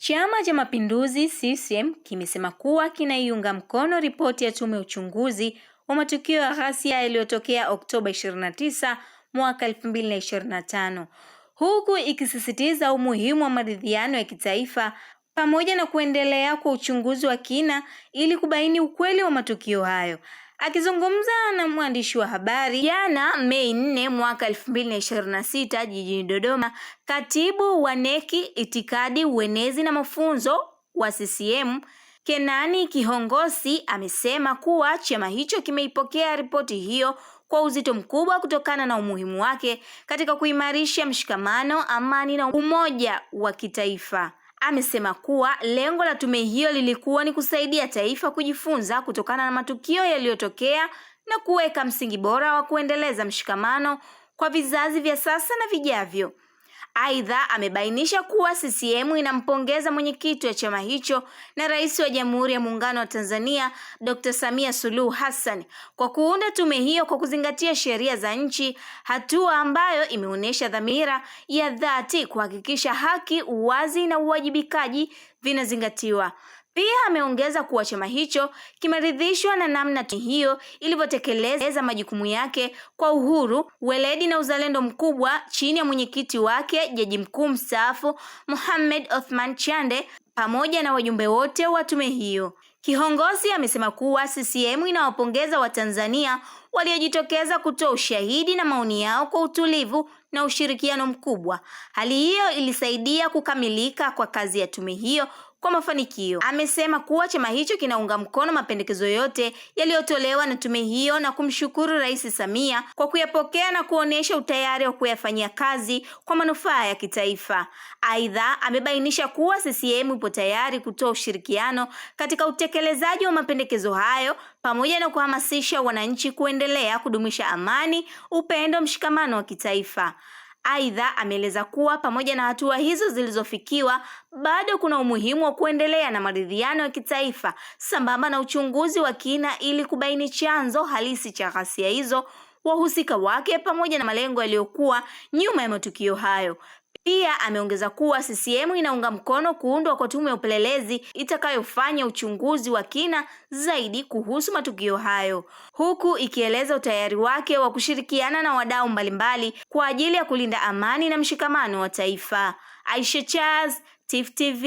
Chama cha Mapinduzi CCM kimesema kuwa kinaiunga mkono ripoti ya tume ya uchunguzi wa matukio ya ghasia yaliyotokea Oktoba 29 mwaka 2025, huku ikisisitiza umuhimu wa maridhiano ya kitaifa pamoja na kuendelea kwa uchunguzi wa kina ili kubaini ukweli wa matukio hayo. Akizungumza na mwandishi wa habari jana Mei 4 mwaka 2026 jijini Dodoma, katibu wa NEC itikadi, uenezi na mafunzo wa CCM Kenani Kihongosi amesema kuwa chama hicho kimeipokea ripoti hiyo kwa uzito mkubwa kutokana na umuhimu wake katika kuimarisha mshikamano, amani na umoja wa kitaifa. Amesema kuwa lengo la tume hiyo lilikuwa ni kusaidia taifa kujifunza kutokana na matukio yaliyotokea na kuweka msingi bora wa kuendeleza mshikamano kwa vizazi vya sasa na vijavyo. Aidha, amebainisha kuwa CCM inampongeza mwenyekiti wa chama hicho na Rais wa Jamhuri ya Muungano wa Tanzania Dr. Samia Suluhu Hassan kwa kuunda tume hiyo kwa kuzingatia sheria za nchi, hatua ambayo imeonyesha dhamira ya dhati kuhakikisha haki, uwazi na uwajibikaji vinazingatiwa. Pia ameongeza kuwa chama hicho kimeridhishwa na namna tume hiyo ilivyotekeleza majukumu yake kwa uhuru, weledi na uzalendo mkubwa chini ya mwenyekiti wake Jaji Mkuu mstaafu Mohamed Othman Chande pamoja na wajumbe wote wa tume hiyo. Kihongosi amesema kuwa CCM inawapongeza Watanzania waliojitokeza kutoa ushahidi na maoni yao kwa utulivu na ushirikiano mkubwa. Hali hiyo ilisaidia kukamilika kwa kazi ya tume hiyo kwa mafanikio. Amesema kuwa chama hicho kinaunga mkono mapendekezo yote yaliyotolewa na tume hiyo na kumshukuru Rais Samia kwa kuyapokea na kuonesha utayari wa kuyafanyia kazi kwa manufaa ya kitaifa. Aidha, amebainisha kuwa CCM ipo tayari kutoa ushirikiano katika utekelezaji wa mapendekezo hayo pamoja na kuhamasisha wananchi kuendelea kudumisha amani, upendo, mshikamano wa kitaifa. Aidha, ameeleza kuwa pamoja na hatua hizo zilizofikiwa, bado kuna umuhimu wa kuendelea na maridhiano ya kitaifa sambamba na uchunguzi wa kina ili kubaini chanzo halisi cha ghasia hizo, wahusika wake pamoja na malengo yaliyokuwa nyuma ya matukio hayo. Pia ameongeza kuwa CCM inaunga mkono kuundwa kwa tume ya upelelezi itakayofanya uchunguzi wa kina zaidi kuhusu matukio hayo, huku ikieleza utayari wake wa kushirikiana na wadau mbalimbali kwa ajili ya kulinda amani na mshikamano wa taifa. Aisha Charles, Tifu TV.